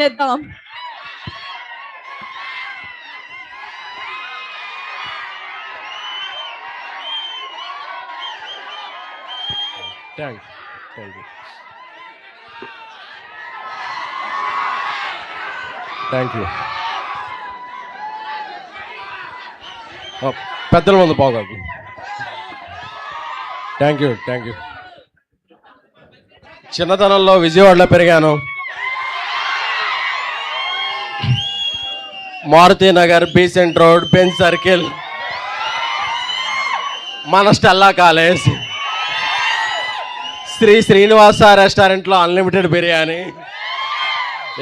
నేద్దాం. Thank thank you thank you. పెద్దల ముందు బాగోదు. Thank you thank you. చిన్నతనంలో విజయవాడలో పెరిగాను. Maruti Nagar, Besant road, bench circle, మన స్టెల్లా కాలేజ్, శ్రీనివాస రెస్టారెంట్లో అన్లిమిటెడ్ బిర్యానీ,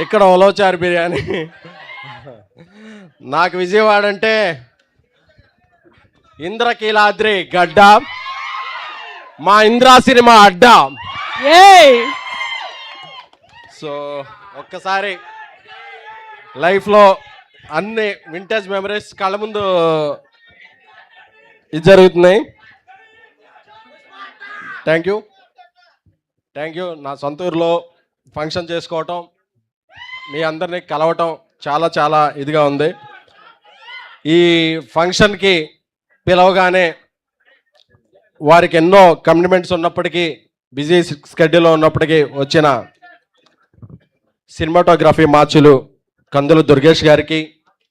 ఇక్కడ ఉలవచారు బిర్యానీ. నాకు విజయవాడ అంటే ఇంద్రకీలాద్రి గడ్డ, మా ఇంద్రా సినిమా అడ్డా. సో ఒక్కసారి లైఫ్లో అన్ని వింటేజ్ మెమరీస్ కళ్ళ ముందు ఇది జరుగుతున్నాయి. Thank you thank you. నా సొంత ఊరిలో ఫంక్షన్ చేసుకోవటం, మీ అందరినీ కలవటం చాలా చాలా ఇదిగా ఉంది. ఈ ఫంక్షన్కి పిలవగానే వారికి ఎన్నో కమిట్మెంట్స్ ఉన్నప్పటికీ, బిజీ స్కెడ్యూల్లో ఉన్నప్పటికీ వచ్చిన సినిమాటోగ్రఫీ మార్చులు కందులు దుర్గేష్ గారికి,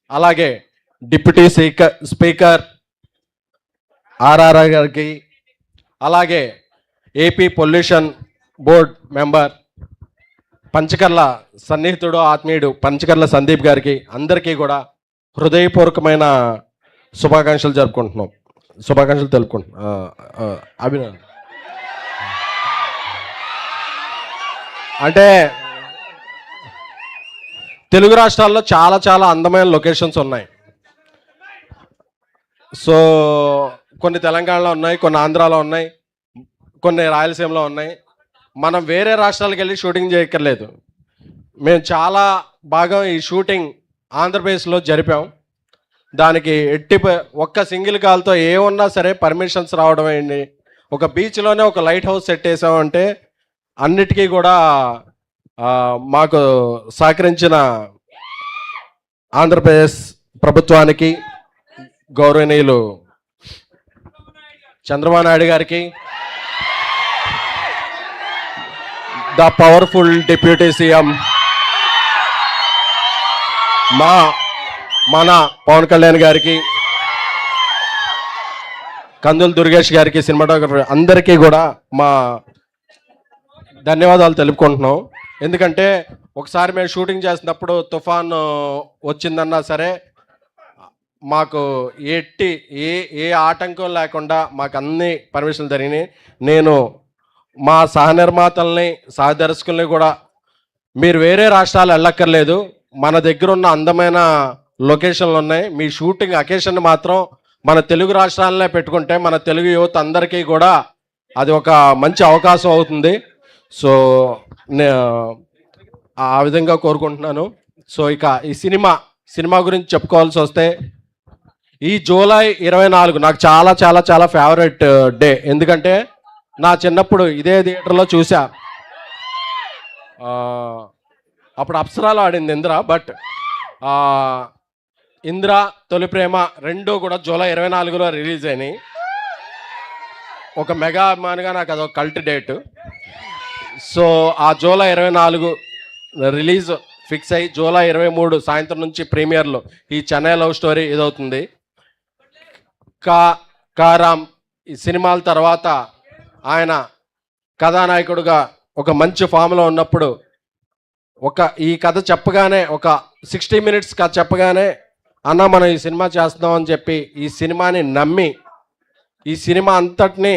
అలాగే డిప్యూటీ స్పీకర్ ఆర్ఆర్ గారికి, అలాగే AP pollution board member Panchakarla సన్నిహితుడు ఆత్మీయుడు పంచకర్ల సందీప్ గారికి, అందరికీ కూడా హృదయపూర్వకమైన శుభాకాంక్షలు తెలుపుకుంటున్నాం. అభినందన. అంటే తెలుగు రాష్ట్రాల్లో చాలా చాలా అందమైన లొకేషన్స్ ఉన్నాయి. సో కొన్ని తెలంగాణలో ఉన్నాయి, కొన్ని ఆంధ్రాలో ఉన్నాయి, కొన్ని రాయలసీమలో ఉన్నాయి. మనం వేరే రాష్ట్రాలకు వెళ్ళి షూటింగ్ చేయక్కర్లేదు. మేము చాలా బాగా ఈ షూటింగ్ ఆంధ్రప్రదేశ్లో జరిపాం. దానికి ఒక్క సింగిల్ కాల్తో ఏమన్నా సరే పర్మిషన్స్ రావడం అయింది. ఒక బీచ్లోనే ఒక లైట్ హౌస్ సెట్ చేసామంటే అన్నిటికీ కూడా మాకు సహకరించిన ఆంధ్రప్రదేశ్ ప్రభుత్వానికి, గౌరవనీయులు చంద్రబాబు నాయుడు గారికి, ద పవర్ఫుల్ డిప్యూటీ సీఎం మన పవన్ కళ్యాణ్ గారికి, కందులు దుర్గేష్ గారికి, సినిమాటోగ్రఫర్ అందరికీ కూడా మా ధన్యవాదాలు తెలుపుకుంటున్నాం. ఎందుకంటే ఒకసారి మేము షూటింగ్ చేసినప్పుడు తుఫాన్ వచ్చిందన్నా సరే మాకు ఏ ఆటంకం లేకుండా మాకు అన్ని పర్మిషన్లు జరిగినాయి. నేను మా సహనిర్మాతల్ని, సహదర్శకుల్ని కూడా మీరు వేరే రాష్ట్రాలు వెళ్ళక్కర్లేదు, మన దగ్గర ఉన్న అందమైన లొకేషన్లు ఉన్నాయి, మీ షూటింగ్ అకేషన్ మాత్రం మన తెలుగు రాష్ట్రాలనే పెట్టుకుంటే మన తెలుగు యువత అందరికీ కూడా అది ఒక మంచి అవకాశం అవుతుంది. సో ఆ విధంగా కోరుకుంటున్నాను. సో ఇక ఈ సినిమా గురించి చెప్పుకోవాల్సి వస్తే, ఈ జూలై 24 నాకు చాలా చాలా చాలా ఫేవరెట్ డే. ఎందుకంటే నా చిన్నప్పుడు ఇదే థియేటర్లో చూసా. అప్పుడు అప్సరాలో ఆడింది ఇంద్ర, బట్ ఇంద్ర, తొలి ప్రేమ రెండూ కూడా జూలై 24లో రిలీజ్ అయినాయి. ఒక మెగా అభిమానిగా నాకు అదొక కల్ట్ డేట్. సో ఆ జూలై 24 రిలీజ్ ఫిక్స్ అయ్యి జూలై 23 సాయంత్రం నుంచి ప్రీమియర్లో ఈ చెన్నై లవ్ స్టోరీ ఇదవుతుంది. కారామ్ ఈ సినిమాల తర్వాత ఆయన కథానాయకుడుగా ఒక మంచి ఫామ్లో ఉన్నప్పుడు ఈ కథ చెప్పగానే, ఒక 60 మినిట్స్ కథ చెప్పగానే, అన్న మనం ఈ సినిమా చేస్తున్నాం అని చెప్పి ఈ సినిమాని నమ్మి ఈ సినిమా అంతటినీ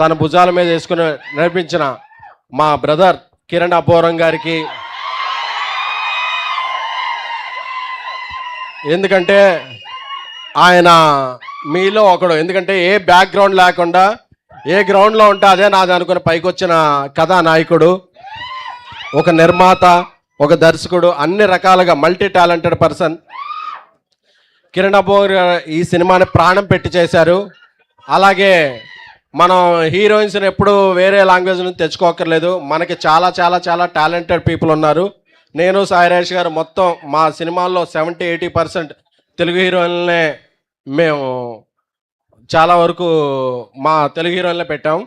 తన భుజాల మీద వేసుకుని నడిపించిన మా బ్రదర్ కిరణ్ అబ్బోరం గారికి, ఎందుకంటే ఆయన మీలో ఒకడు. ఎందుకంటే ఏ బ్యాక్గ్రౌండ్ లేకుండా ఏ గ్రౌండ్లో ఉంటే అదే నాది అనుకుని పైకి వచ్చిన కథానాయకుడు, ఒక నిర్మాత, ఒక దర్శకుడు, అన్ని రకాలుగా మల్టీ టాలెంటెడ్ పర్సన్ కిరణ్ అబ్బోర్ ఈ సినిమాని ప్రాణం పెట్టి చేశారు. అలాగే మనం హీరోయిన్స్ని ఎప్పుడు వేరే లాంగ్వేజ్ నుంచి తెచ్చుకోకర్లేదు, మనకి చాలా చాలా చాలా టాలెంటెడ్ పీపుల్ ఉన్నారు. నేను సాయిరాజ్ గారు మొత్తం మా సినిమాల్లో 70-80% తెలుగు హీరోయిన్లనే మేము చాలా వరకు మా తెలుగు హీరోయిన్లే పెట్టాం.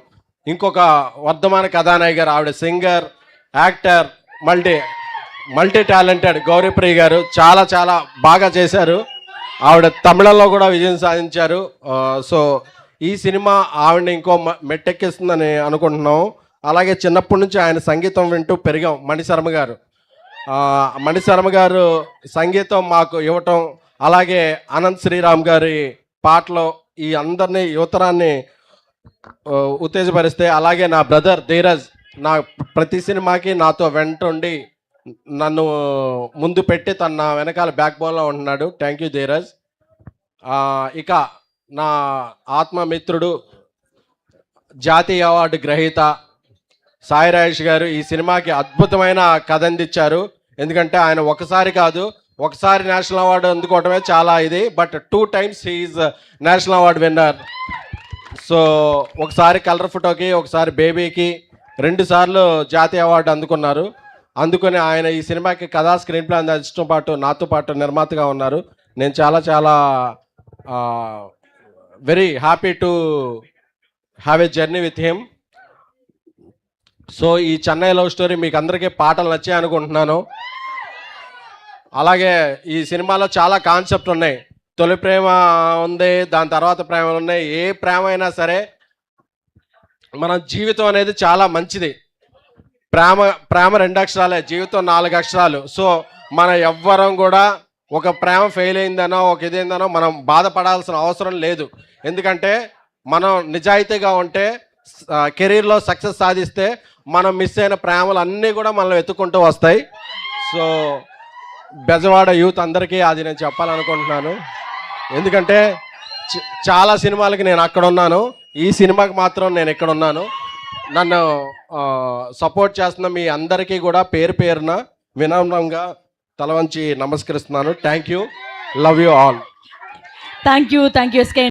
ఇంకొక వర్ధమాన కథానాయక్ గారు, ఆవిడ singer, actor, multi talented Gouri Priya గారు చాలా చాలా బాగా చేశారు. ఆవిడ తమిళంలో కూడా విజయం సాధించారు. సో ఈ సినిమా ఆవిడని ఇంకో మెట్టెక్కిస్తుందని అనుకుంటున్నాం. అలాగే చిన్నప్పటి నుంచి ఆయన సంగీతం వింటూ పెరిగాం. మణిశర్మ గారు సంగీతం మాకు ఇవ్వటం, అలాగే అనంత్ శ్రీరామ్ గారి పాటలు ఈ అందరినీ యువతరాన్ని ఉత్తేజపరిస్తే, అలాగే నా బ్రదర్ ధీరజ్ నా ప్రతి సినిమాకి నాతో వెంటుండి నన్ను ముందు పెట్టి తన నా వెనకాల బ్యాక్ బోన్లో ఉంటున్నాడు. Thank you Dheeraj. ఇక నా ఆత్మమిత్రుడు, జాతీయ అవార్డు గ్రహీత సాయిరాజ్ గారు ఈ సినిమాకి అద్భుతమైన కథ అందించారు. ఎందుకంటే ఆయన ఒకసారి నేషనల్ అవార్డు అందుకోవటమే చాలా ఇది, but 2 times he's national award winner. So ఒకసారి కలర్ ఫోటోకి, ఒకసారి బేబీకి 2 సార్లు జాతీయ అవార్డు అందుకున్నారు. అందుకని ఆయన ఈ సినిమాకి కథా స్క్రీన్ ప్లే అందించడం పాటు నాతో పాటు నిర్మాతగా ఉన్నారు. నేను చాలా చాలా very happy to have a journey with him. So ఈ చెన్నై లవ్ స్టోరీ మీకు అందరికీ పాటలు నచ్చాయి అనుకుంటున్నాను. అలాగే ఈ సినిమాలో చాలా కాన్సెప్ట్ ఉన్నాయి. తొలి ప్రేమ ఉంది, దాని తర్వాత ప్రేమలు ఉన్నాయి. ఏ ప్రేమ అయినా సరే మన జీవితం అనేది చాలా మంచిది. ప్రేమ 2 అక్షరాలే, జీవితం 4 అక్షరాలు. సో మన ఎవ్వరం కూడా ఒక ప్రేమ ఫెయిల్ అయిందనో ఒక ఇదేందనో మనం బాధపడాల్సిన అవసరం లేదు. ఎందుకంటే మనం నిజాయితీగా ఉంటే, కెరీర్లో సక్సెస్ సాధిస్తే మనం మిస్ అయిన ప్రేమలు అన్నీ కూడా మనం వెతుక్కుంటూ వస్తాయి. సో బెజవాడ యూత్ అందరికీ అది నేను చెప్పాలనుకుంటున్నాను. ఎందుకంటే చాలా సినిమాలకి నేను అక్కడ ఉన్నాను, ఈ సినిమాకి మాత్రం నేను ఇక్కడ ఉన్నాను. నన్ను సపోర్ట్ చేస్తున్న మీ అందరికీ కూడా పేరు పేరున వినమ్రంగా తల వంచి నమస్కరిస్తున్నాను. Thank you, love you all. Thank you SK.